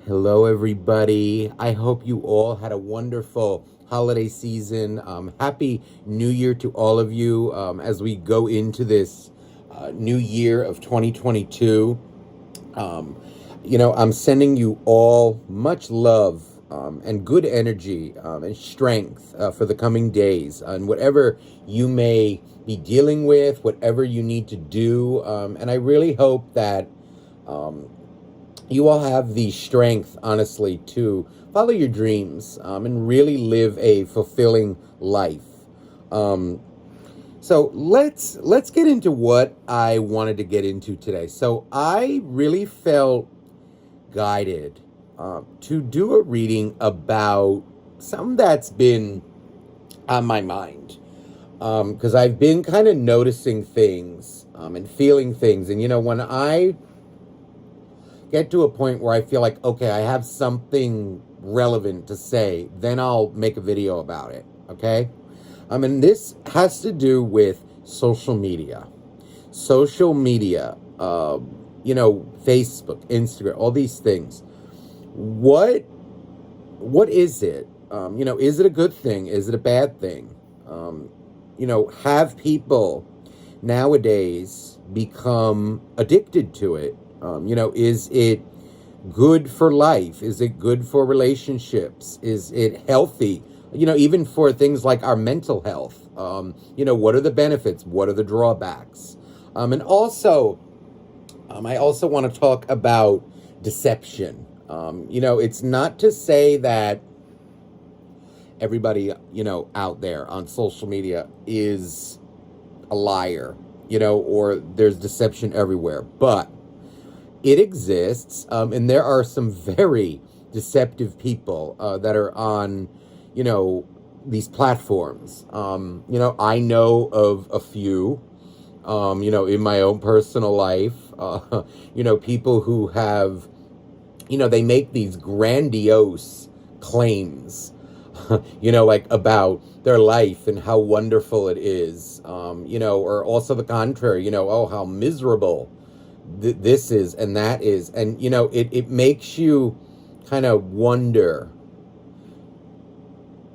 Hello, everybody. I hope you all had a wonderful holiday season. Happy New Year to all of you as we go into this new year of 2022. Um, I'm sending you all much love and good energy and strength for the coming days and whatever you may be dealing with, whatever you need to do. And I really hope that. Um, you all have the strength, honestly, to follow your dreams and really live a fulfilling life. Um, so let's get into what I wanted to get into today. So I really felt guided to do a reading about something that's been on my mind because I've been kind of noticing things and feeling things, and when I get to a point where I feel like, okay, I have something relevant to say, then I'll make a video about it, okay? And this has to do with social media. Social media, Facebook, Instagram, all these things. What is it? Is it a good thing? Is it a bad thing? Have people nowadays become addicted to it? Is it good for life? Is it good for relationships? Is it healthy? Even for things like our mental health. What are the benefits? What are the drawbacks? And also, I also want to talk about deception. It's not to say that everybody, out there on social media is a liar, or there's deception everywhere, but it exists, and there are some very deceptive people that are on, these platforms. I know of a few, in my own personal life, people who have, they make these grandiose claims, like about their life and how wonderful it is, or also the contrary, oh, how miserable this is and that is. And it makes you kind of wonder,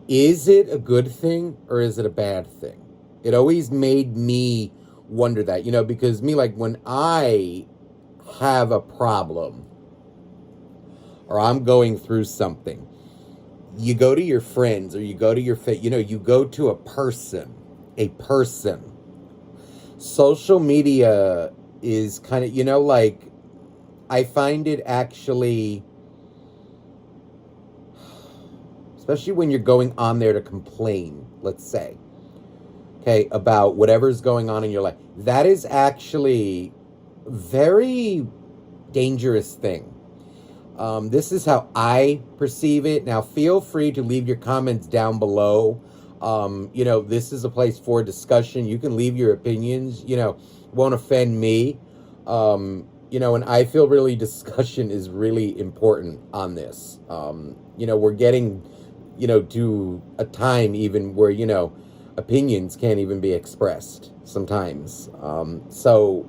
is it a good thing or is it a bad thing? It always made me wonder that, because like when I have a problem or I'm going through something, you go to your friends or you go to your you go to a person. Social media is kind of, I find it actually, especially when you're going on there to complain, let's say, okay, about whatever's going on in your life, that is actually a very dangerous thing. This is how I perceive it. Now, feel free to leave your comments down below. This is a place for discussion. You can leave your opinions, won't offend me. And I feel really discussion is really important on this. We're getting, to a time even where, opinions can't even be expressed sometimes. So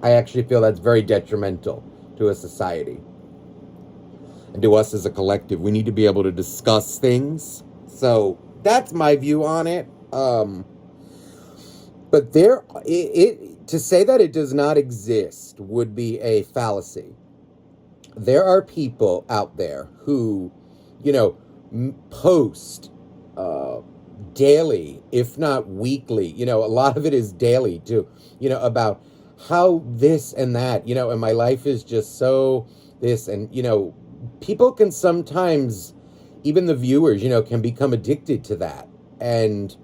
I actually feel that's very detrimental to a society and to us as a collective. We need to be able to discuss things. So that's my view on it. But to say that it does not exist would be a fallacy. There are people out there who, post daily, if not weekly. A lot of it is daily too. About how this and that. And my life is just so this, and people can sometimes, even the viewers, can become addicted to that and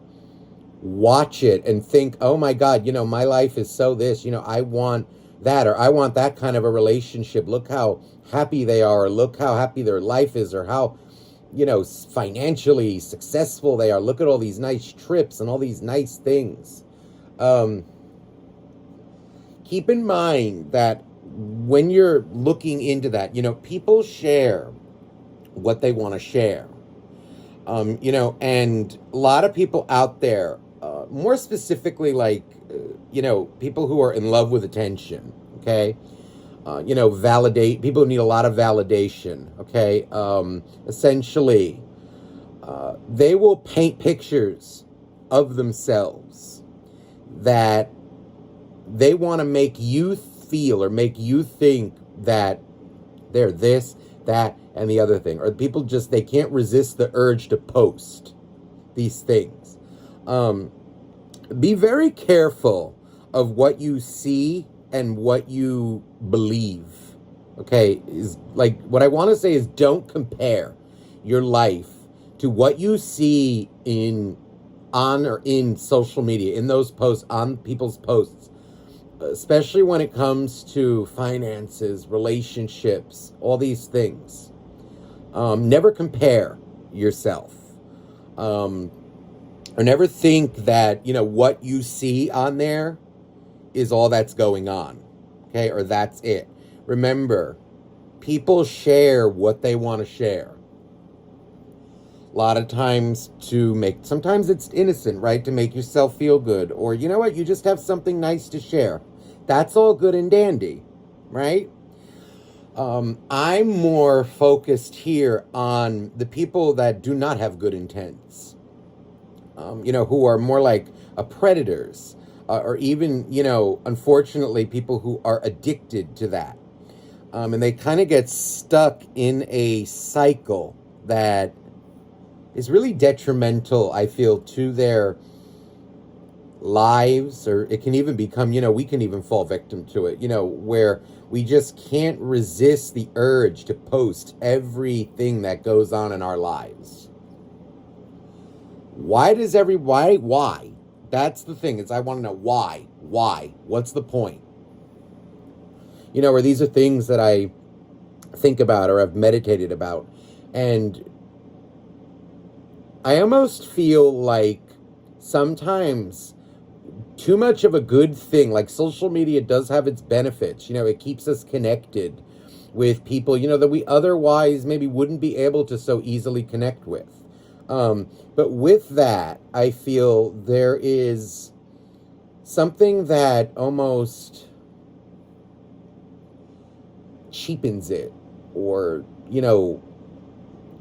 watch it and think, oh my God, my life is so this, I want that, or I want that kind of a relationship. Look how happy they are, or look how happy their life is, or how, financially successful they are. Look at all these nice trips and all these nice things. Keep in mind that when you're looking into that, people share what they want to share. And a lot of people out there, more specifically, like, people who are in love with attention, okay? Validate. People need a lot of validation. Okay. Essentially, they will paint pictures of themselves that they want to make you feel or make you think that they're this, that, and the other thing. Or people just, they can't resist the urge to post these things. Be very careful of what you see and what you believe. Okay, is like what I want to say is don't compare your life to what you see on or in social media, in those posts, on people's posts, especially when it comes to finances, relationships, all these things. Never compare yourself. Or never think that, what you see on there is all that's going on. Okay, or that's it. Remember, people share what they want to share. A lot of times sometimes it's innocent, right? To make yourself feel good. Or you know what? You just have something nice to share. That's all good and dandy, right? I'm more focused here on the people that do not have good intents. Who are more like predators. Or even, unfortunately, people who are addicted to that. And they kind of get stuck in a cycle that is really detrimental, I feel, to their lives. Or it can even become, we can even fall victim to it, where we just can't resist the urge to post everything that goes on in our lives. Why? That's the thing, is I want to know why. What's the point? Or these are things that I think about or I've meditated about. And I almost feel like sometimes too much of a good thing, like social media does have its benefits. It keeps us connected with people, that we otherwise maybe wouldn't be able to so easily connect with. But with that, I feel there is something that almost cheapens it or,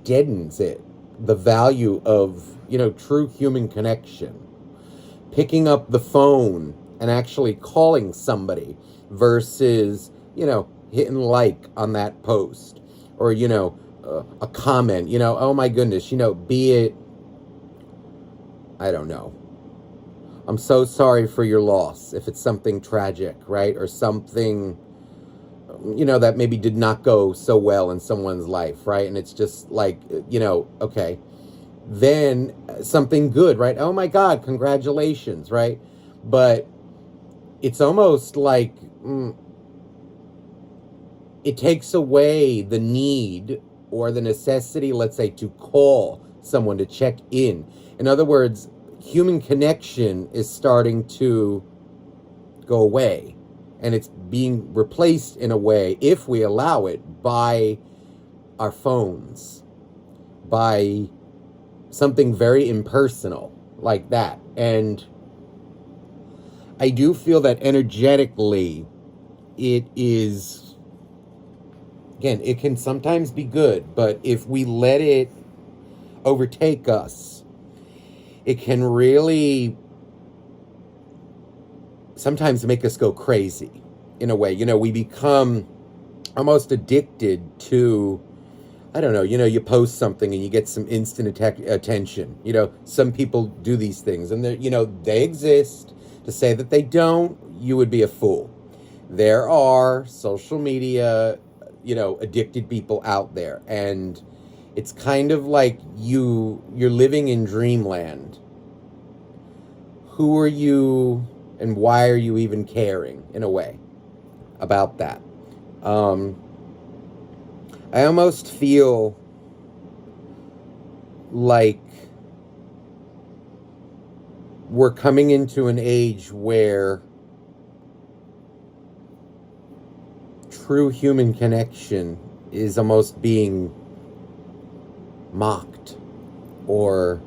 deadens it. The value of, true human connection. Picking up the phone and actually calling somebody versus, hitting like on that post or, a comment, oh my goodness, be it, I don't know. I'm so sorry for your loss if it's something tragic, right? Or something, that maybe did not go so well in someone's life, right? And it's just like, okay. Then something good, right? Oh my God, congratulations, right? But it's almost like it takes away the need or the necessity, let's say, to call someone to check in. In other words, human connection is starting to go away. And it's being replaced in a way, if we allow it, by our phones, by something very impersonal like that. And I do feel that energetically it is, again, it can sometimes be good, but if we let it overtake us, it can really sometimes make us go crazy in a way. We become almost addicted to, I don't know, you post something and you get some instant attention. Some people do these things and they exist. To say that they don't, you would be a fool. There are social media, addicted people out there, and it's kind of like you're living in dreamland. Who are you and why are you even caring, in a way, about that? I almost feel like we're coming into an age where true human connection is almost being mocked or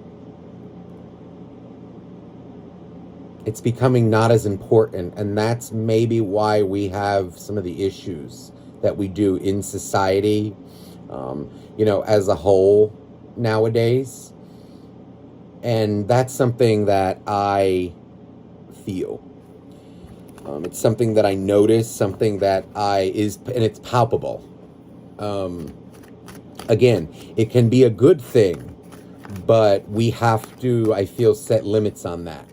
it's becoming not as important, and that's maybe why we have some of the issues that we do in society, as a whole nowadays. And that's something that I feel. It's something that I notice, something that and it's palpable. Again, it can be a good thing, but we have to, I feel, set limits on that.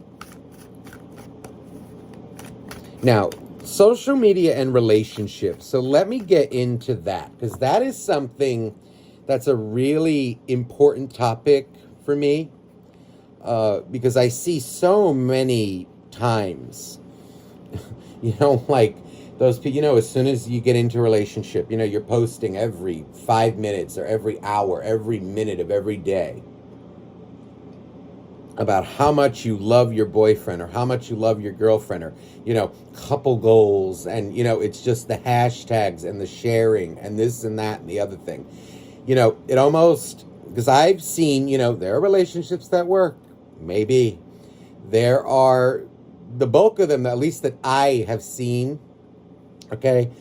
Now, social media and relationships. So let me get into that, because that is something that's a really important topic for me, because I see so many times, like those people, as soon as you get into a relationship, you're posting every 5 minutes or every hour, every minute of every day about how much you love your boyfriend or how much you love your girlfriend, or, couple goals. And, it's just the hashtags and the sharing and this and that and the other thing. It almost, because I've seen, there are relationships that work. Maybe. There are, the bulk of them, at least that I have seen, okay,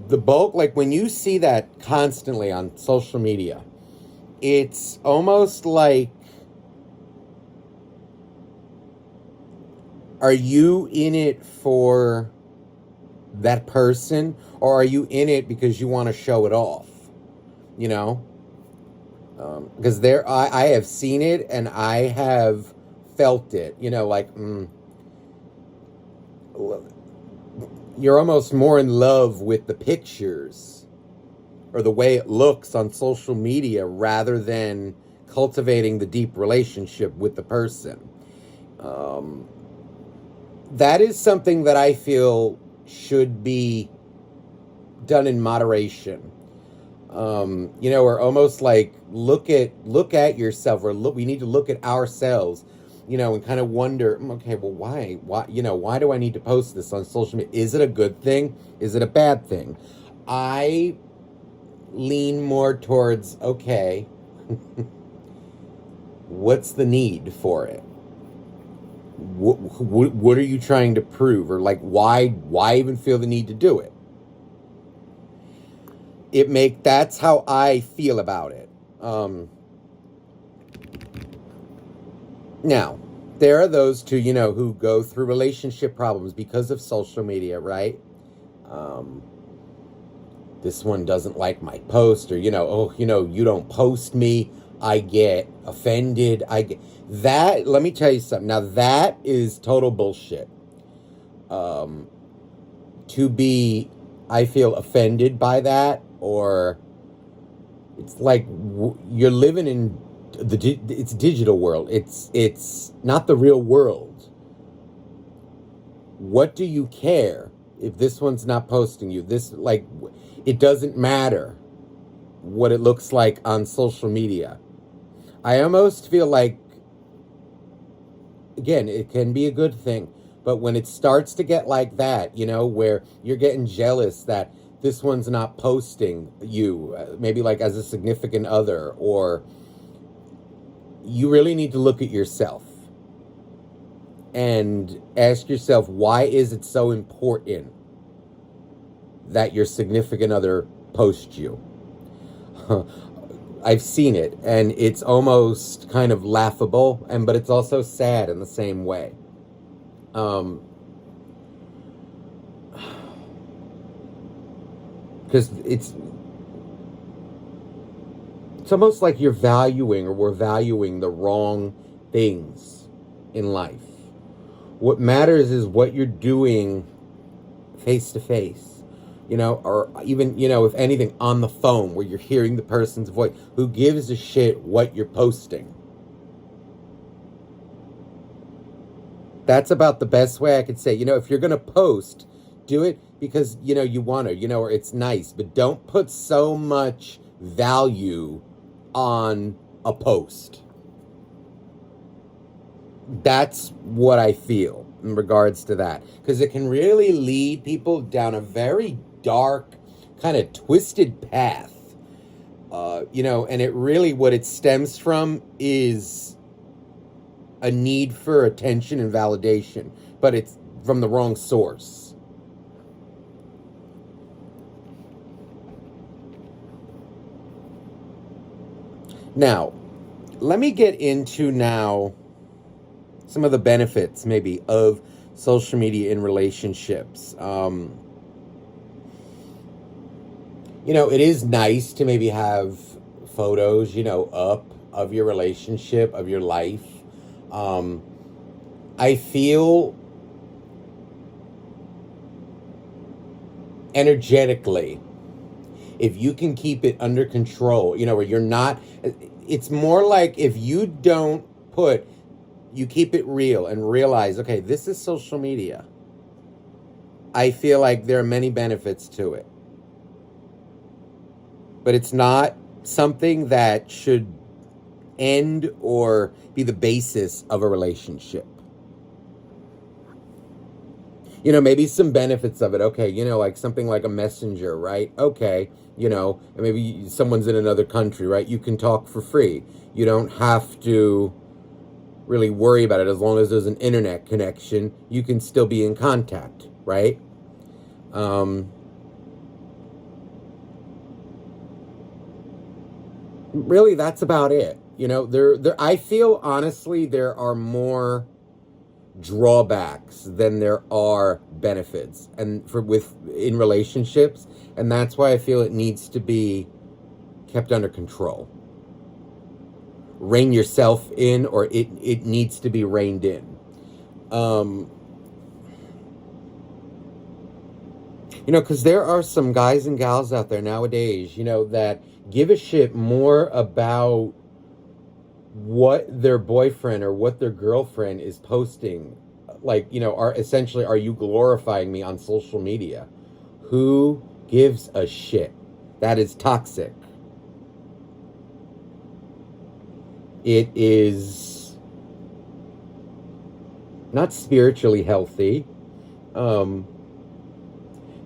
the bulk, like when you see that constantly on social media, it's almost like, are you in it for that person, or are you in it because you want to show it off? Because I have seen it and I have felt it, you're almost more in love with the pictures or the way it looks on social media rather than cultivating the deep relationship with the person. That is something that I feel should be done in moderation. Or almost like look at yourself, or we need to look at ourselves, and kind of wonder, okay, well, why, why do I need to post this on social media? Is it a good thing? Is it a bad thing? I lean more towards, okay, what's the need for it? What are you trying to prove? Or like, why even feel the need to do it? That's how I feel about it. Now, there are those two, who go through relationship problems because of social media, right? This one doesn't like my post, or, you don't post me, I get offended. That, let me tell you something. Now, that is total bullshit. To be, I feel, offended by that, or it's like you're living in it's digital world. It's not the real world. What do you care if this one's not posting you? It doesn't matter what it looks like on social media. I almost feel like, again, it can be a good thing, but when it starts to get like that, where you're getting jealous that this one's not posting you, maybe like as a significant other, or you really need to look at yourself and ask yourself, why is it so important that your significant other posts you? I've seen it, and it's almost kind of laughable, but it's also sad in the same way. Because it's almost like we're valuing the wrong things in life. What matters is what you're doing face to face, or even, if anything, on the phone, where you're hearing the person's voice. Who gives a shit what you're posting? That's about the best way I could say. If you're going to post, do it because, you want to, or it's nice, but don't put so much value on a post. That's what I feel in regards to that, because it can really lead people down a very dark, kind of twisted path. And it really, what it stems from is a need for attention and validation, but it's from the wrong source. Now, let me get into now some of the benefits maybe of social media in relationships. It is nice to maybe have photos, up of your relationship, of your life. I feel energetically, if you can keep it under control, where you're not, it's more like if you don't you keep it real and realize, okay, this is social media. I feel like there are many benefits to it. But it's not something that should end or be the basis of a relationship. Maybe some benefits of it. Okay, like something like a messenger, right? Okay, and maybe someone's in another country, right? You can talk for free. You don't have to really worry about it. As long as there's an internet connection, you can still be in contact, right? Really, that's about it. I feel honestly there are more drawbacks than there are benefits, and in relationships, and that's why I feel it needs to be kept under control. Rein yourself in, or it needs to be reined in. Because there are some guys and gals out there nowadays, that give a shit more about what their boyfriend or what their girlfriend is posting. Like, are you glorifying me on social media? Who gives a shit? That is toxic. It is not spiritually healthy.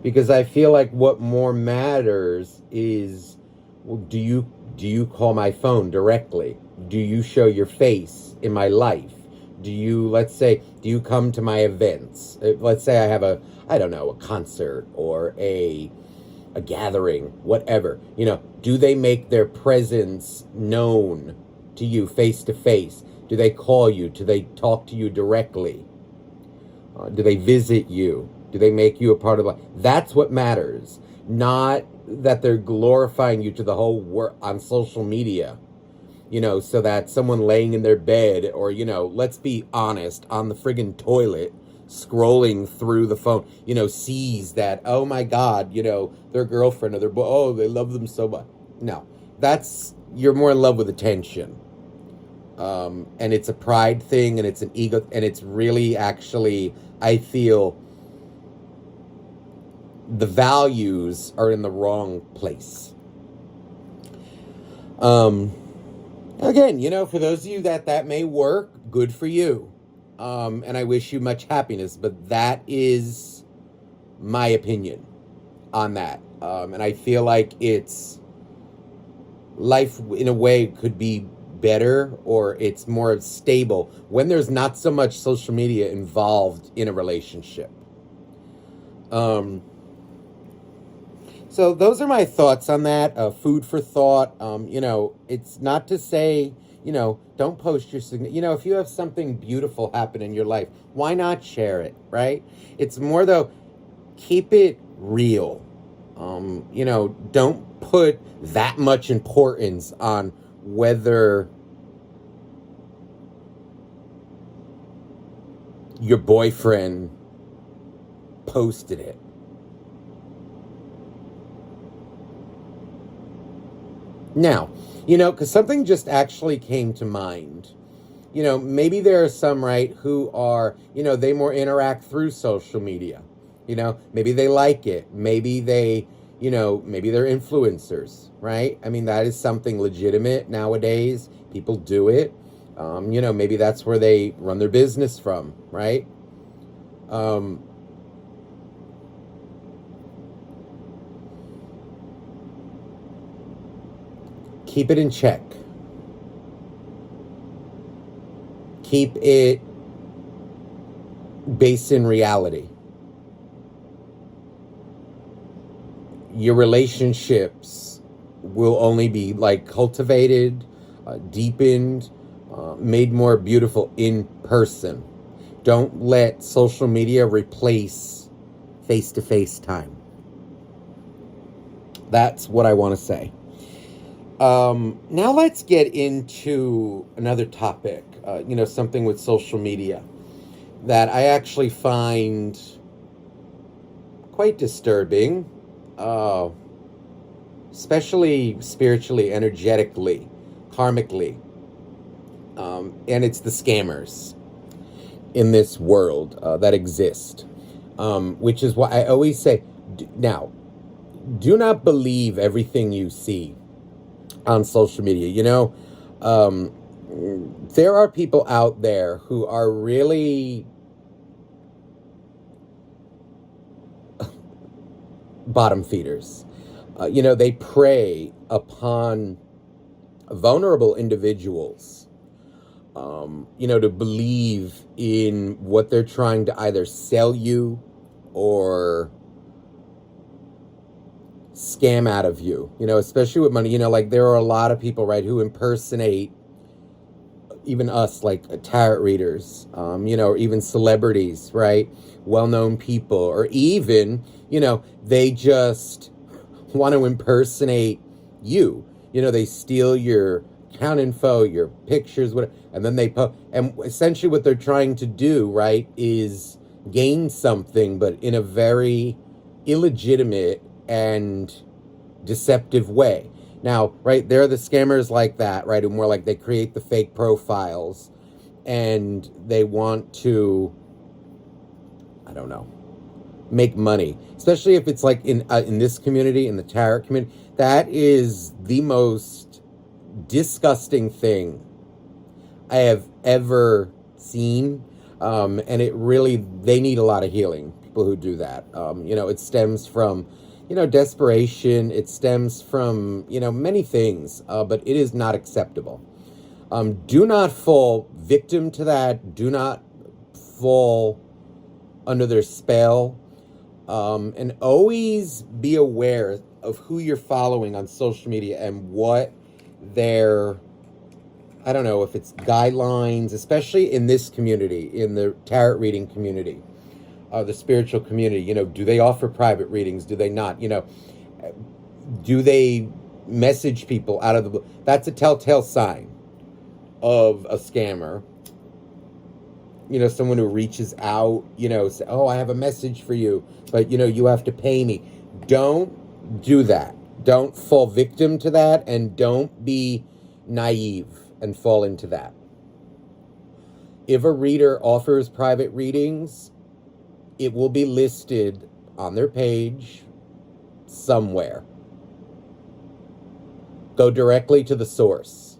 Because I feel like what more matters is, well, do you call my phone directly? Do you show your face in my life? Do you come to my events? Let's say I have a concert or a gathering, whatever. Do they make their presence known to you face to face? Do they call you? Do they talk to you directly? Do they visit you? Do they make you a part of life? That's what matters. Not that they're glorifying you to the whole world on social media, so that someone laying in their bed or, let's be honest, on the friggin' toilet, scrolling through the phone, sees that, oh my God, their girlfriend or their boy, oh, they love them so much. No, you're more in love with attention. And it's a pride thing, and it's an ego, and it's really actually, I feel, the values are in the wrong place. Again, for those of you that may work, good for you. And I wish you much happiness, but that is my opinion on that. And I feel like life in a way could be better, or it's more stable when there's not so much social media involved in a relationship. So those are my thoughts on that. Food for thought. It's not to say, don't post your if you have something beautiful happen in your life, why not share it, right? It's more though, keep it real. Don't put that much importance on whether your boyfriend posted it. Now, because something just actually came to mind. Maybe there are some, right, who are, they more interact through social media. Maybe they like it. Maybe maybe they're influencers, right? I mean, that is something legitimate nowadays. People do it. Maybe that's where they run their business from, right? Keep it in check. Keep it based in reality. Your relationships will only be like cultivated, deepened, made more beautiful in person. Don't let social media replace face-to-face time. That's what I want to say. Now let's get into another topic, something with social media that I actually find quite disturbing, especially spiritually, energetically, karmically. And it's the scammers in this world that exist, which is why I always say, now, do not believe everything you see on social media. There are people out there who are really bottom feeders. They prey upon vulnerable individuals, to believe in what they're trying to either sell you or scam out of you, especially with money. Like there are a lot of people, right, who impersonate even us, like tarot readers, or even celebrities, right? Well-known people, or even, they just want to impersonate you. They steal your account info, your pictures, whatever, and then they post. And essentially what they're trying to do, right, is gain something, but in a very illegitimate and deceptive way. Now, right, there are the scammers like that, right, who more like they create the fake profiles and they want to, I don't know, make money. Especially if it's like in this community, in the tarot community. That is the most disgusting thing I have ever seen. And it really, they need a lot of healing, people who do that. It stems from desperation. It stems from, many things, but it is not acceptable. Do not fall victim to that. Do not fall under their spell. And always be aware of who you're following on social media and what their, I don't know if it's guidelines, especially in this community, in the tarot reading community. The spiritual community, do they offer private readings? Do they not? Do they message people out of the blue? That's a telltale sign of a scammer. Someone who reaches out, say, oh, I have a message for you, but, you have to pay me. Don't do that. Don't fall victim to that, and don't be naive and fall into that. If a reader offers private readings, it will be listed on their page somewhere. Go directly to the source.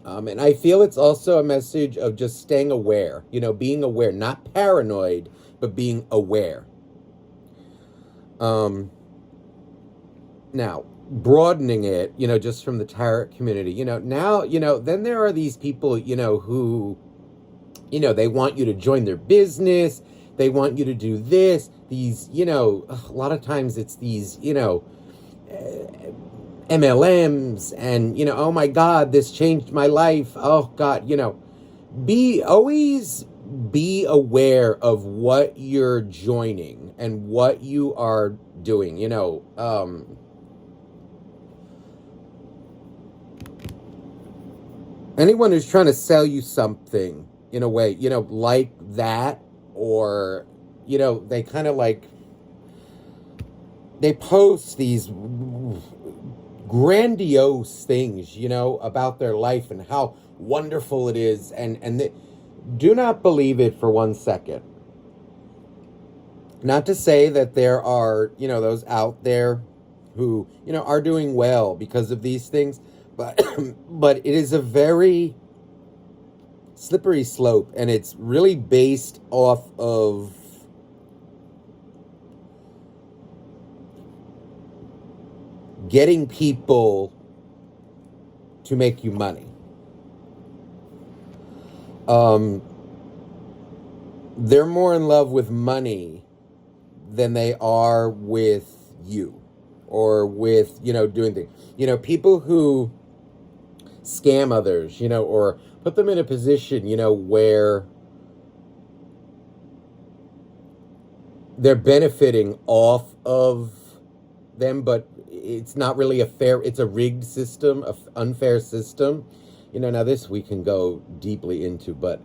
And I feel it's also a message of just staying aware, being aware, not paranoid, but being aware. Now, broadening it, just from the tarot community, now, then there are these people, who, they want you to join their business. They want you to do this, these, a lot of times it's these, MLMs and, oh my God, this changed my life. Oh God, always be aware of what you're joining and what you are doing, anyone who's trying to sell you something in a way, like that, or, they kind of like, they post these grandiose things, about their life and how wonderful it is. And do not believe it for 1 second. Not to say that there are, those out there who, are doing well because of these things, but, but it is a very slippery slope, and it's really based off of getting people to make you money. um, they're more in love with money than they are with you or with, doing things. People who scam others, or put them in a position, where they're benefiting off of them, but it's not really it's a rigged system, a unfair system. Now this we can go deeply into, but,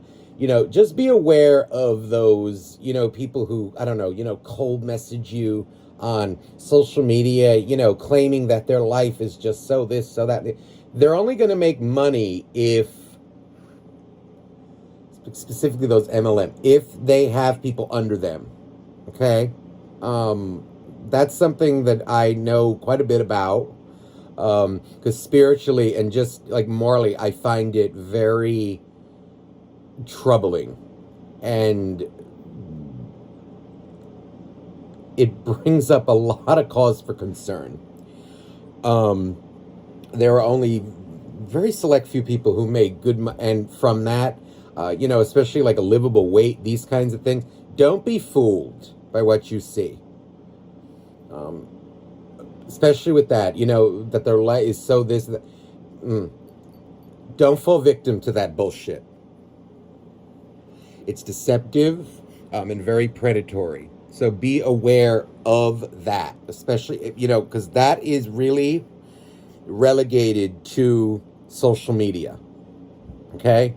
just be aware of those, people who, I don't know, cold message you on social media, claiming that their life is just so this, so that. They're only going to make money if, specifically those MLM, if they have people under them. Okay? That's something that I know quite a bit about. Because spiritually and just like morally, I find it very troubling. And it brings up a lot of cause for concern. There are only very select few people who make good and from that, especially like a livable weight, these kinds of things. Don't be fooled by what you see. Especially with that, that their life is so this, that. Don't fall victim to that bullshit. It's deceptive and very predatory. So be aware of that, especially, because that is really relegated to social media. Okay?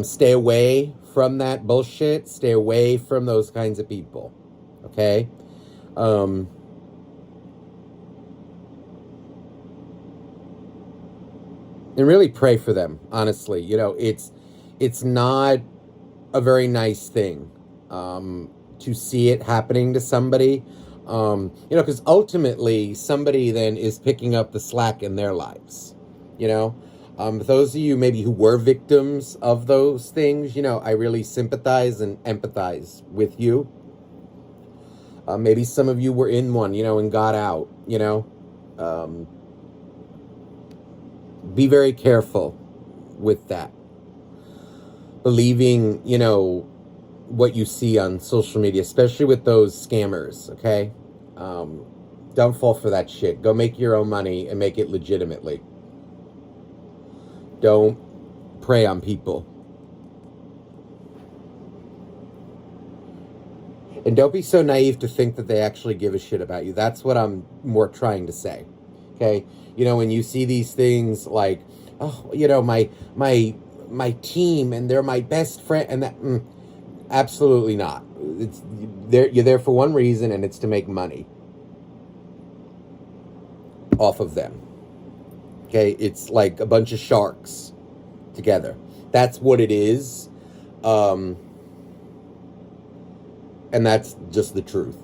Stay away from that bullshit. Stay away from those kinds of people. Okay? And really pray for them, honestly. It's not a very nice thing to see it happening to somebody. Because ultimately somebody then is picking up the slack in their lives. Those of you maybe who were victims of those things, I really sympathize and empathize with you. Maybe some of you were in one, and got out, be very careful with that. Believing, what you see on social media, especially with those scammers, okay? Don't fall for that shit. Go make your own money and make it legitimately. Don't prey on people. And don't be so naive to think that they actually give a shit about you. That's what I'm more trying to say. Okay? When you see these things like, oh, my team and they're my best friend, and that, absolutely not. You're there for one reason, and it's to make money off of them. Okay? It's like a bunch of sharks together. That's what it is. And that's just the truth.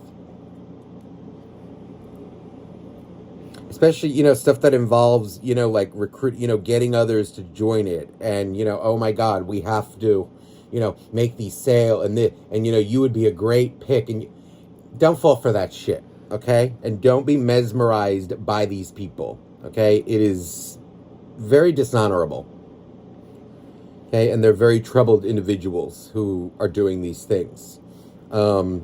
Especially, stuff that involves, like recruit, getting others to join it. And, oh my God, we have to, make these sale and you would be a great pick. And don't fall for that shit. Okay. And don't be mesmerized by these people. Okay. It is very dishonorable. Okay. And they're very troubled individuals who are doing these things. All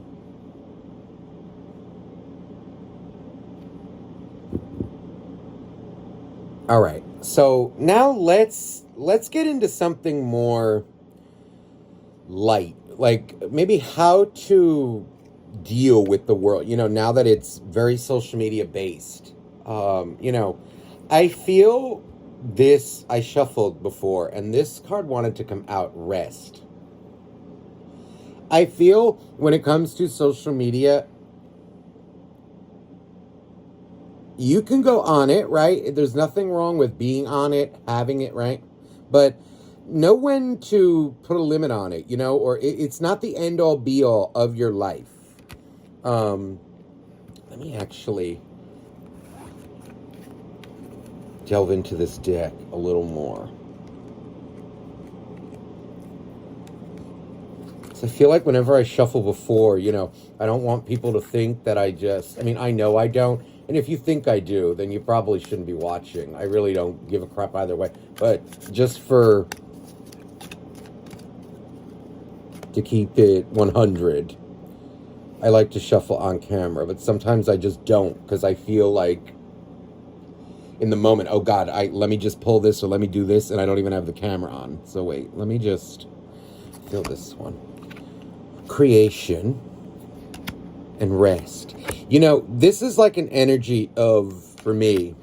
right. So now let's get into something more light, like maybe how to deal with the world, now that it's very social media based. I feel this, I shuffled before, and this card wanted to come out, rest. I feel when it comes to social media, you can go on it, right? There's nothing wrong with being on it, having it, right? But know when to put a limit on it, or it's not the end all be all of your life. Let me actually delve into this deck a little more. So I feel like whenever I shuffle before, I don't want people to think that I know I don't. And if you think I do, then you probably shouldn't be watching. I really don't give a crap either way. But just for to keep it 100. I like to shuffle on camera, but sometimes I just don't because I feel like in the moment, oh God, let me just pull this or let me do this, and I don't even have the camera on. So wait, let me just feel this one. Creation and rest. You know, this is like an energy of, for me,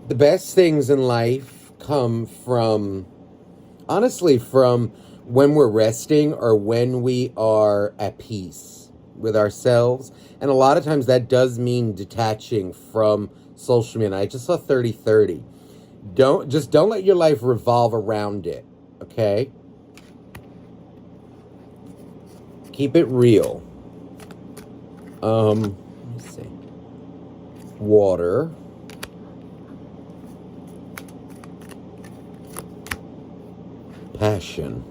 the best things in life come from, honestly, from when we're resting or when we are at peace with ourselves. And a lot of times that does mean detaching from social media. I just saw 30-30. Don't let your life revolve around it, okay? Keep it real. Let's see. Water. Passion.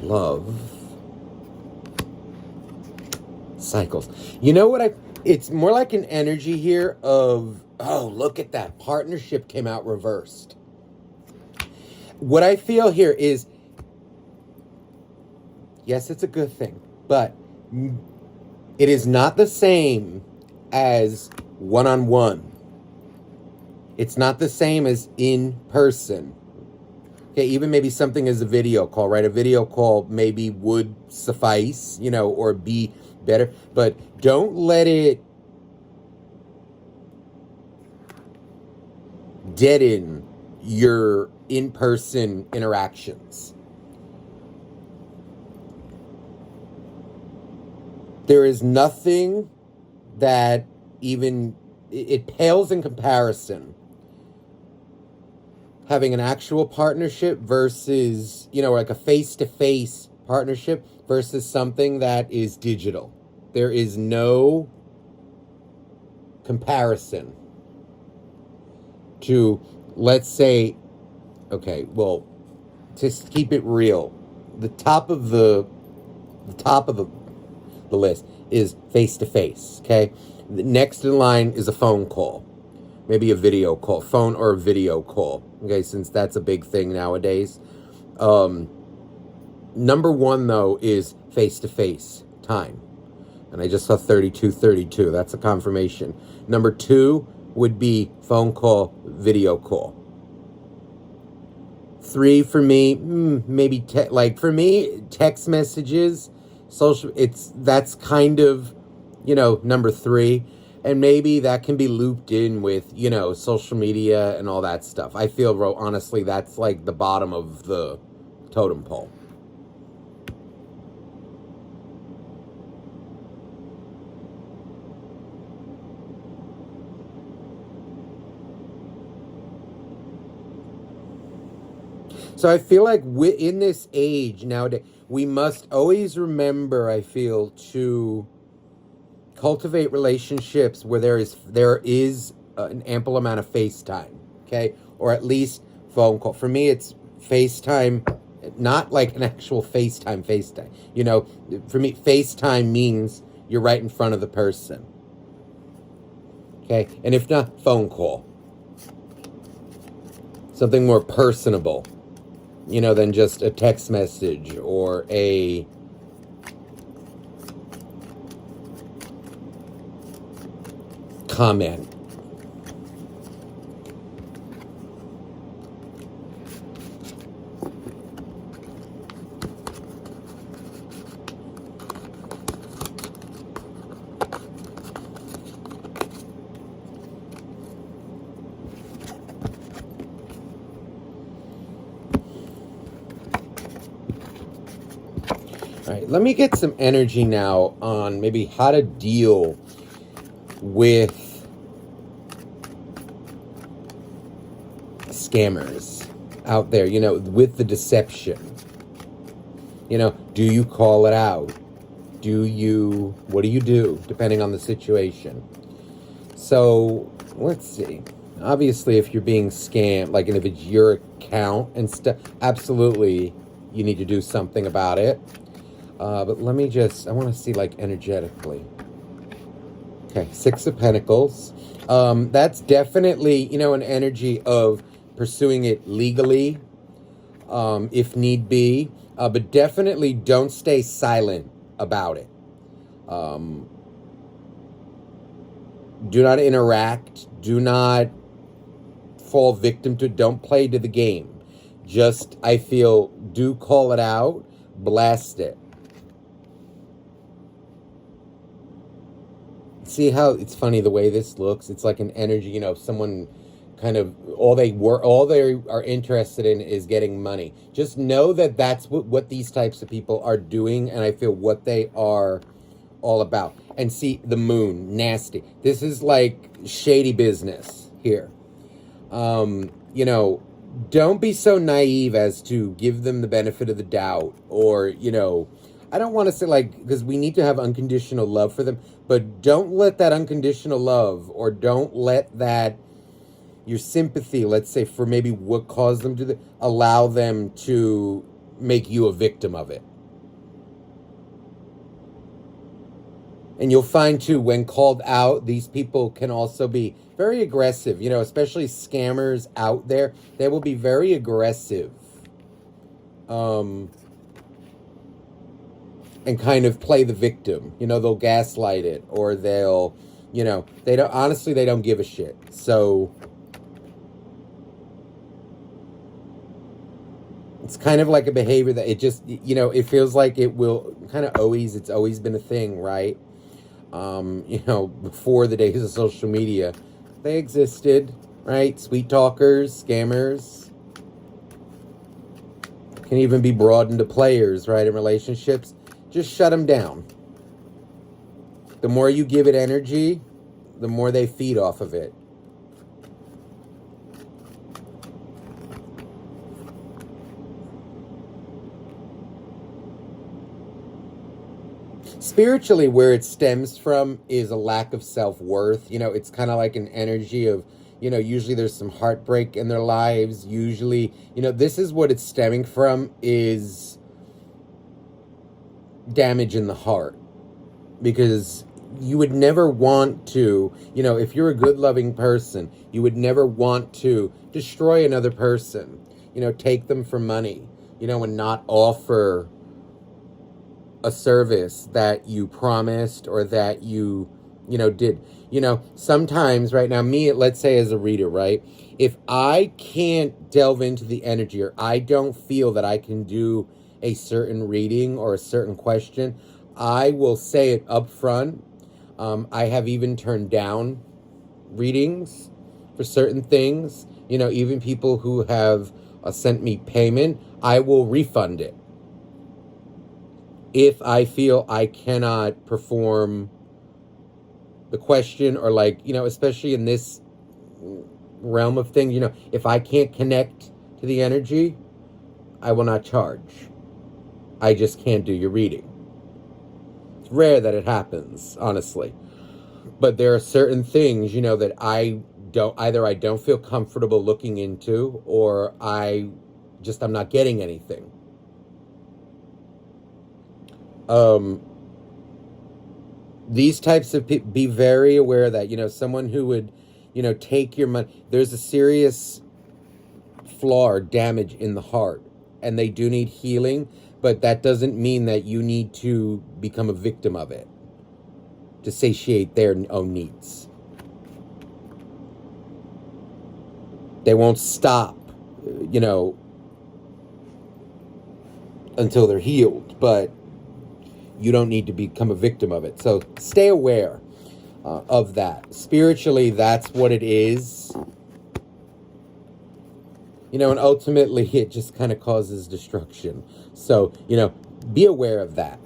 Love. Cycles. You know what it's more like an energy here of, oh, look at that. Partnership came out reversed. What I feel here is, yes, it's a good thing, but it is not the same as one-on-one. It's not the same as in person. Okay, even maybe something as a video call, right? A video call maybe would suffice, you know, or be better, but don't let it deaden your in-person interactions. There is nothing that even, it pales in comparison. Having an actual partnership versus, you know, like a face-to-face partnership versus something that is digital. There is no comparison to, let's say, okay, well, to keep it real, the top of the list is face-to-face, okay? The next in line is a phone call. Maybe a video call, phone or a video call, okay, since that's a big thing nowadays. Number one, though, is face-to-face time. And I just saw 32-32. That's a confirmation. Number two would be phone call, video call. Three for me, maybe, for me, text messages, social, that's kind of, you know, number three. And maybe that can be looped in with, you know, social media and all that stuff. I feel, honestly, that's like the bottom of the totem pole. So I feel like in this age nowadays, we must always remember, I feel, to cultivate relationships where there is an ample amount of FaceTime, okay? Or at least phone call. For me, it's FaceTime, not like an actual FaceTime. You know, for me, FaceTime means you're right in front of the person, okay? And if not, phone call. Something more personable, you know, than just a text message or a comment. All right, let me get some energy now on maybe how to deal with scammers out there, you know, with the deception. You know, do you call it out? What do you do, depending on the situation? So, let's see. Obviously, if you're being scammed, like, and if it's your account and stuff, absolutely, you need to do something about it. But let me I want to see, like, energetically. Okay, Six of Pentacles. That's definitely, an energy of pursuing it legally, if need be, but definitely don't stay silent about it. Do not interact. Do not fall victim to. Don't play to the game. Just, I feel, do call it out. Blast it. See how it's funny the way this looks? It's like an energy, someone kind of all they are interested in is getting money. Just know that that's what these types of people are doing, and I feel what they are all about. And see the moon, nasty. This is like shady business here. Don't be so naive as to give them the benefit of the doubt, or I don't want to say because we need to have unconditional love for them, but don't let that unconditional love, or don't let that, your sympathy, let's say, for maybe what caused them to allow them to make you a victim of it. And you'll find too, when called out, these people can also be very aggressive, especially scammers out there. They will be very aggressive. And kind of play the victim. They'll gaslight it, or they'll, they don't give a shit. So it's kind of like a behavior that it just, it feels like it will kind of it's always been a thing, right? Before the days of social media, they existed, right? Sweet talkers, scammers, can even be broadened to players, right? In relationships, just shut them down. The more you give it energy, the more they feed off of it. Spiritually, where it stems from is a lack of self-worth. It's kind of like an energy of, usually there's some heartbreak in their lives. Usually, this is what it's stemming from, is damage in the heart. Because you would never want to, if you're a good, loving person, you would never want to destroy another person, take them for money, and not offer a service that you promised, or that you did. Sometimes right now, me, let's say as a reader, right, if I can't delve into the energy, or I don't feel that I can do a certain reading or a certain question, I will say it up front. I have even turned down readings for certain things. Even people who have sent me payment, I will refund it if I feel I cannot perform the question, or especially in this realm of things, if I can't connect to the energy, I will not charge. I just can't do your reading. It's rare that it happens, honestly. But there are certain things, that I don't feel comfortable looking into, or I'm not getting anything. These types of people, be very aware that, someone who would, take your money, there's a serious flaw or damage in the heart, and they do need healing, but that doesn't mean that you need to become a victim of it to satiate their own needs. They won't stop, until they're healed, but you don't need to become a victim of it. So stay aware of that. Spiritually, that's what it is. And ultimately it just kind of causes destruction. So, be aware of that.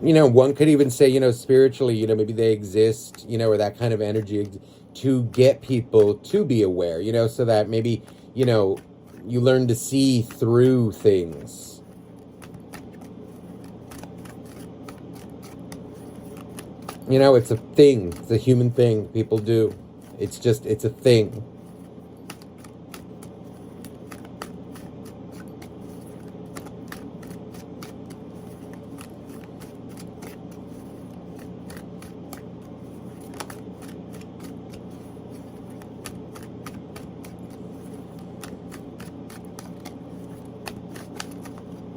One could even say, spiritually, maybe they exist, or that kind of energy to get people to be aware, so that maybe, you learn to see through things. It's a thing. It's a human thing people do. It's a thing.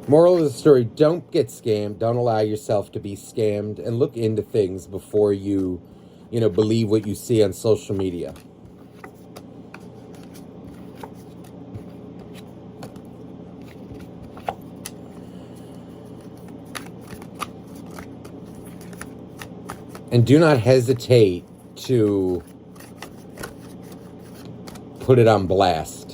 Moral of the story, don't get scammed. Don't allow yourself to be scammed, and look into things before you believe what you see on social media. And do not hesitate to put it on blast.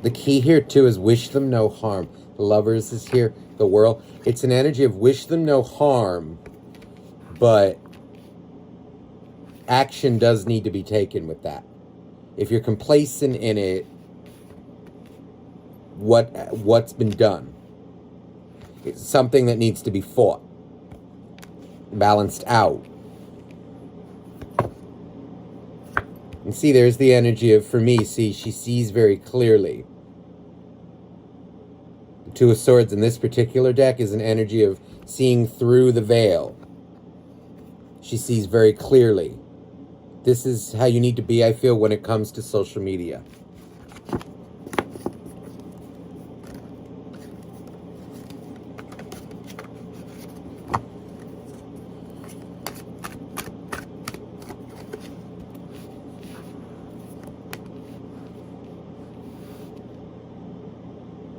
The key here, too, is wish them no harm. The Lovers is here. The World. It's an energy of wish them no harm, but action does need to be taken with that. If you're complacent in it, what's been done? It's something that needs to be fought, balanced out. And see, there's the energy of, for me, see, she sees very clearly. The Two of Swords in this particular deck is an energy of seeing through the veil. She sees very clearly. This is how you need to be, I feel, when it comes to social media.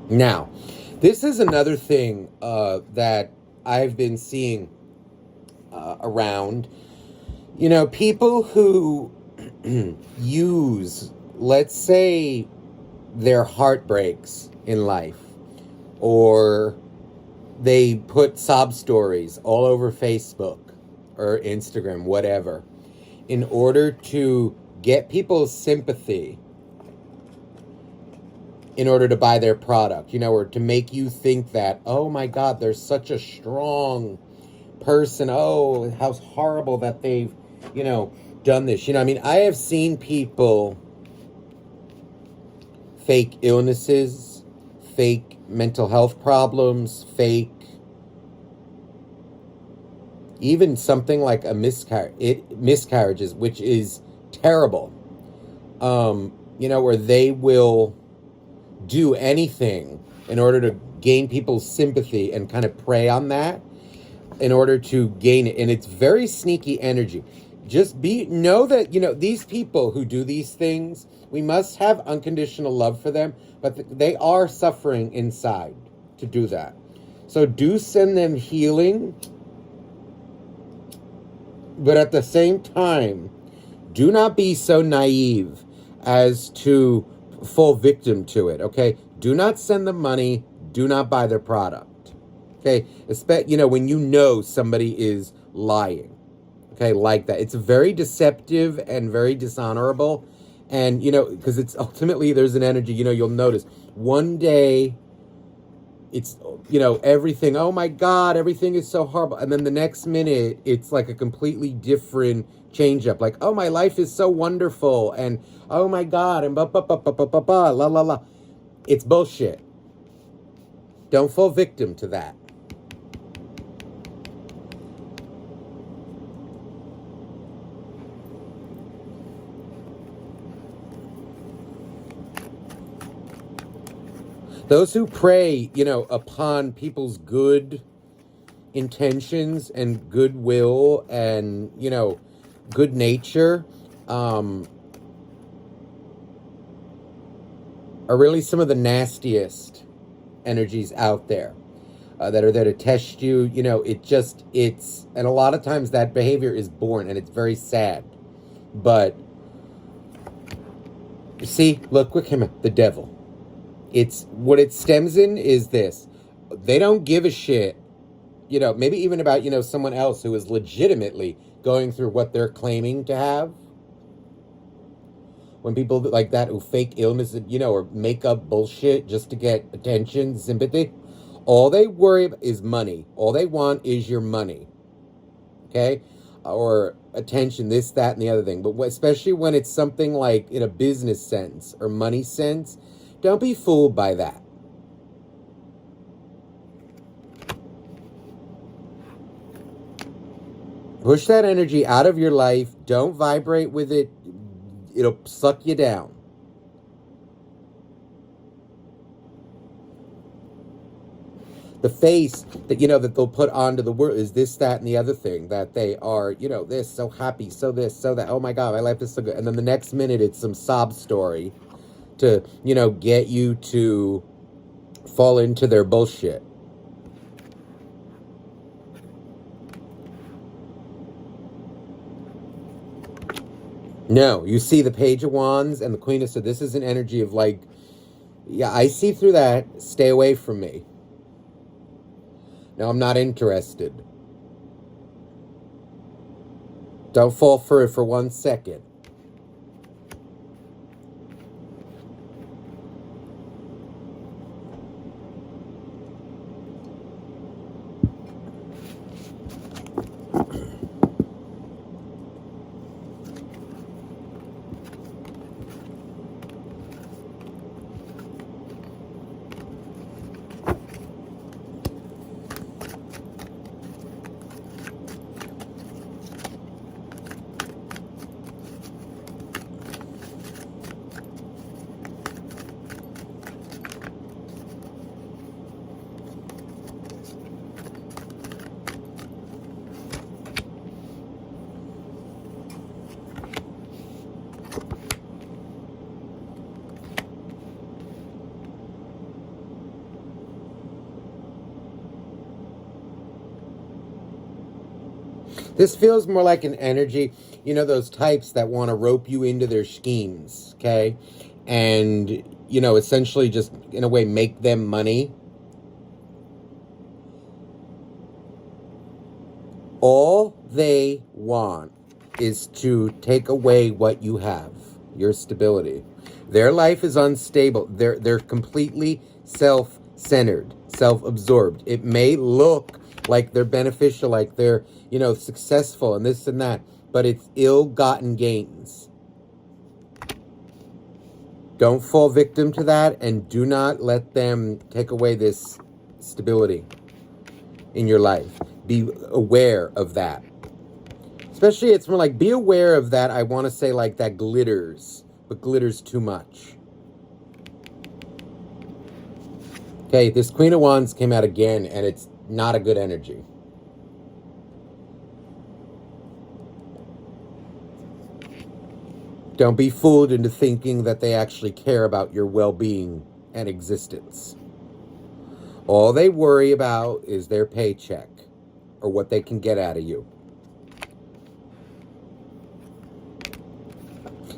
Now, this is another thing that I've been seeing around. You know, people who use, let's say, their heartbreaks in life, or they put sob stories all over Facebook or Instagram, whatever, in order to get people's sympathy, in order to buy their product, or to make you think that, oh my God, they're such a strong person. Oh, how horrible that they've, done this. I mean, I have seen people fake illnesses, fake mental health problems, fake even something like a miscarriages, which is terrible. Where they will do anything in order to gain people's sympathy and kind of prey on that in order to gain it. And it's very sneaky energy. Just know that, these people who do these things, we must have unconditional love for them, but they are suffering inside to do that. So do send them healing, but at the same time, do not be so naive as to fall victim to it, okay? Do not send them money. Do not buy their product, okay? When somebody is lying, okay, like that. It's very deceptive and very dishonorable. And, because it's ultimately, there's an energy, you'll notice one day it's, everything, oh my God, everything is so horrible. And then the next minute, it's like a completely different change up. Like, oh, my life is so wonderful. And, oh my God, and la, la, la. It's bullshit. Don't fall victim to that. Those who prey, upon people's good intentions and goodwill and, good nature, are really some of the nastiest energies out there that are there to test you. And a lot of times that behavior is born, and it's very sad. But, see, look him, the devil. It's what it stems in is this. They don't give a shit, maybe even about, someone else who is legitimately going through what they're claiming to have. When people like that who fake illness, or make up bullshit just to get attention, sympathy, all they worry about is money. All they want is your money, okay? Or attention, this, that, and the other thing. But especially when it's something like in a business sense or money sense, don't be fooled by that. Push that energy out of your life. Don't vibrate with it. It'll suck you down. The face that, that they'll put onto the world is this, that, and the other thing. That they are, this, so happy, so this, so that. Oh my God, my life is so good. And then the next minute, it's some sob story to, get you to fall into their bullshit. No, you see the Page of Wands and the Queen of Swords. This is an energy of like, yeah, I see through that. Stay away from me. No, I'm not interested. Don't fall for it for 1 second. This feels more like an energy, those types that want to rope you into their schemes, okay? And, essentially just, in a way, make them money. All they want is to take away what you have, your stability. Their life is unstable. They're completely self-centered, self-absorbed. It may look like they're beneficial, like they're, successful and this and that, but it's ill-gotten gains. Don't fall victim to that, and do not let them take away this stability in your life. Be aware of that. Especially, it's more like, be aware of that. I want to say like that glitters, but glitters too much. Okay, this Queen of Wands came out again, and it's not a good energy. Don't be fooled into thinking that they actually care about your well-being and existence. All they worry about is their paycheck or what they can get out of you.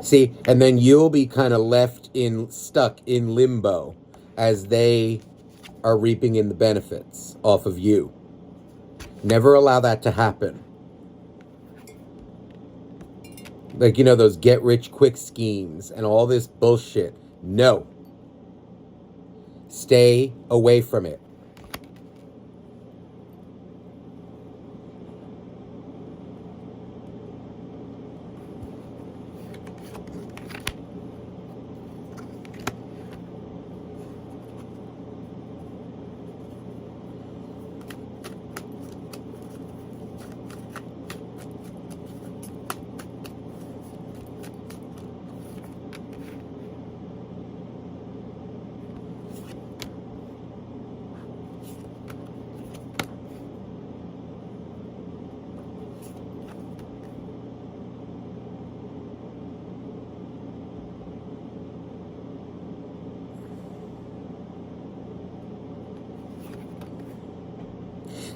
See, and then you'll be kind of stuck in limbo as they are reaping in the benefits off of you. Never allow that to happen. Like, those get-rich-quick schemes and all this bullshit. No. Stay away from it.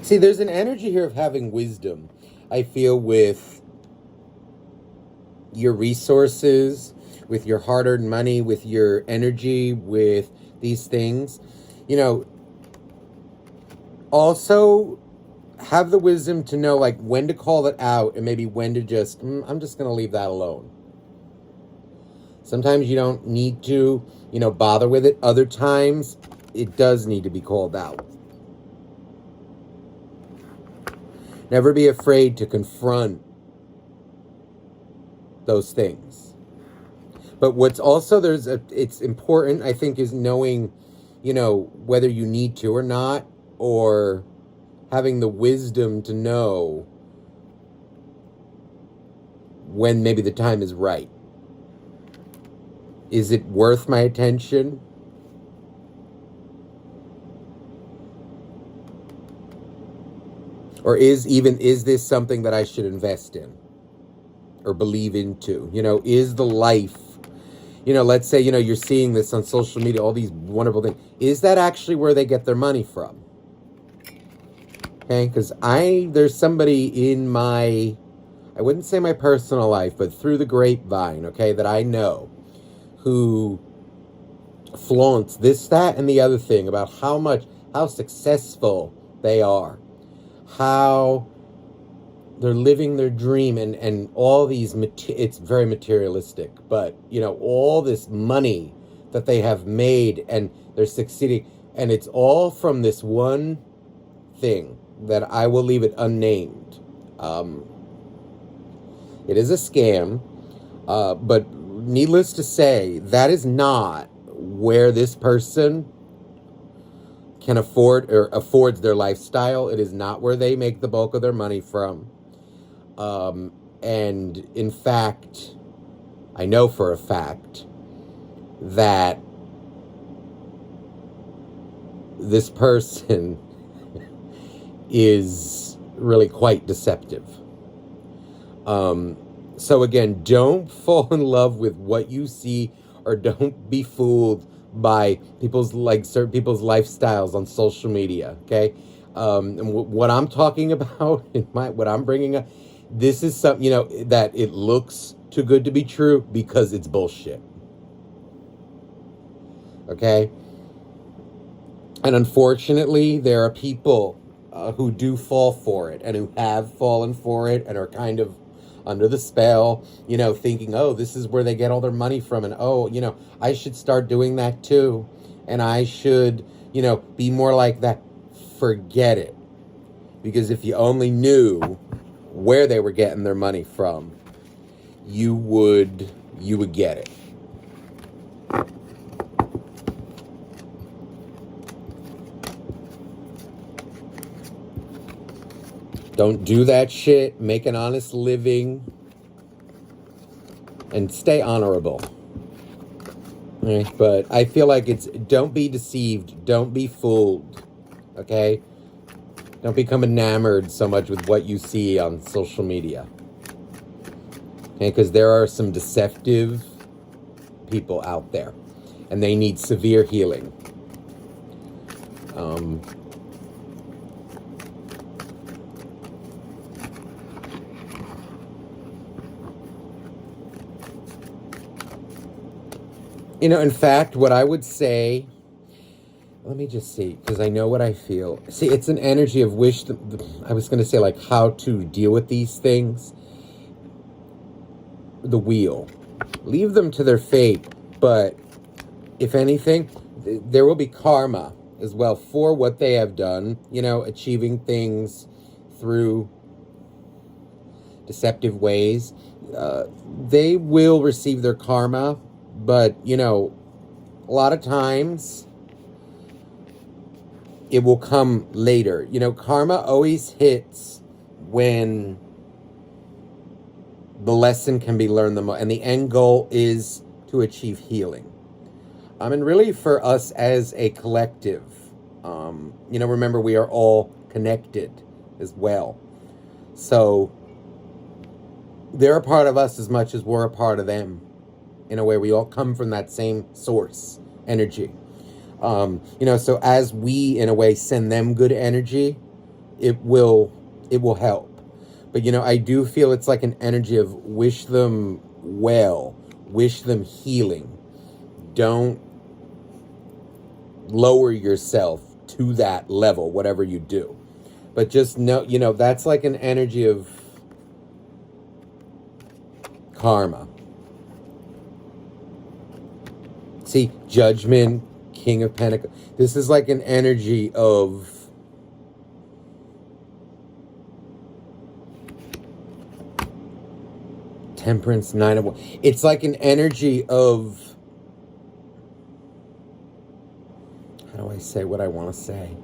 See, there's an energy here of having wisdom, I feel, with your resources, with your hard-earned money, with your energy, with these things. Also have the wisdom to know, like, when to call it out and maybe when to just, I'm just going to leave that alone. Sometimes you don't need to, bother with it. Other times, it does need to be called out. Never be afraid to confront those things. But what's also, it's important, I think, is knowing, whether you need to or not, or having the wisdom to know when maybe the time is right. Is it worth my attention? Or is this something that I should invest in or believe into? Is the life, let's say, you're seeing this on social media, all these wonderful things. Is that actually where they get their money from? Okay, because there's somebody in I wouldn't say my personal life, but through the grapevine, okay, that I know who flaunts this, that, and the other thing about how successful they are, how they're living their dream, and all these, it's very materialistic, but, all this money that they have made, and they're succeeding, and it's all from this one thing that I will leave it unnamed. It is a scam, but needless to say, that is not where this person can afford or affords their lifestyle. It is not where they make the bulk of their money from. And in fact, I know for a fact that this person is really quite deceptive. So again, don't fall in love with what you see, or don't be fooled by certain people's lifestyles on social media. Okay. And what I'm talking about what I'm bringing up, this is something, that it looks too good to be true because it's bullshit. Okay. And unfortunately, there are people who do fall for it, and who have fallen for it, and are kind of under the spell, thinking, oh, this is where they get all their money from, and oh, I should start doing that too, and I should, be more like that. Forget it. Because if you only knew where they were getting their money from, you would get it. Don't do that shit. Make an honest living. And stay honorable. Okay? But I feel like don't be deceived. Don't be fooled. Okay? Don't become enamored so much with what you see on social media. Okay? Because there are some deceptive people out there. And they need severe healing. In fact, what I would say, let me just see, because I know what I feel. See, it's an energy of I was going to say, like, how to deal with these things. The wheel. Leave them to their fate, but if anything, there will be karma as well for what they have done, achieving things through deceptive ways. They will receive their karma. But, a lot of times it will come later. Karma always hits when the lesson can be learned the most. And the end goal is to achieve healing. And really for us as a collective, remember we are all connected as well. So they're a part of us as much as we're a part of them. In a way, we all come from that same source energy. So as we, in a way, send them good energy, it will help. But, I do feel it's like an energy of wish them well, wish them healing. Don't lower yourself to that level, whatever you do. But just know, that's like an energy of karma. See, Judgment, King of Pentacles. This is like an energy of Temperance, Nine of Wands. It's like an energy of, how do I say what I want to say?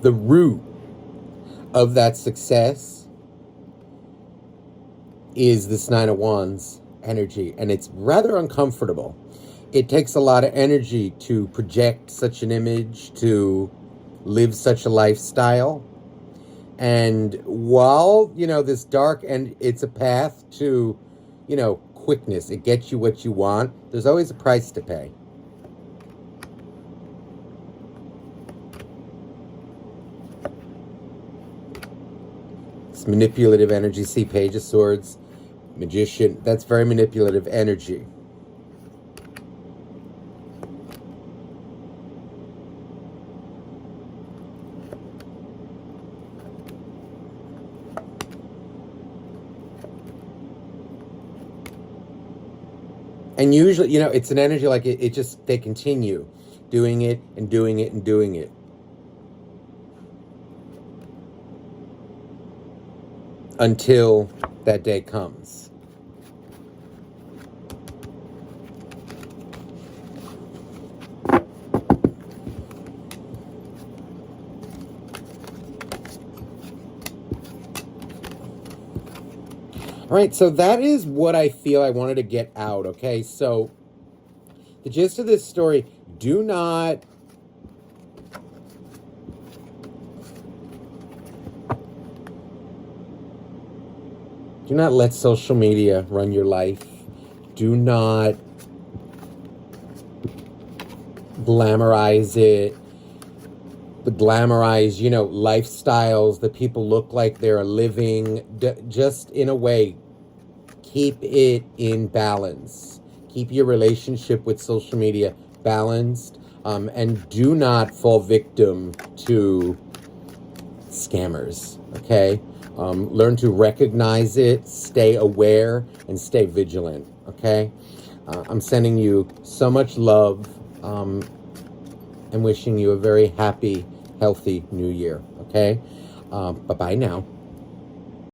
the root of that success is this Nine of Wands energy, and it's rather uncomfortable. It takes a lot of energy to project such an image, to live such a lifestyle. And while, this dark, and it's a path to, quickness, it gets you what you want, there's always a price to pay. It's manipulative energy. See, Page of Swords, Magician, that's very manipulative energy. And usually, it's an energy like it just, they continue doing it and doing it and doing it. Until that day comes. All right, so that is what I feel I wanted to get out, okay? So the gist of this story, do not let social media run your life. Do not glamorize it. Glamorize, lifestyles that people look like they're living. Just in a way, keep it in balance. Keep your relationship with social media balanced, and do not fall victim to scammers, okay? Learn to recognize it, stay aware, and stay vigilant, okay? I'm sending you so much love, and wishing you a very happy, healthy new year, okay? Bye-bye now.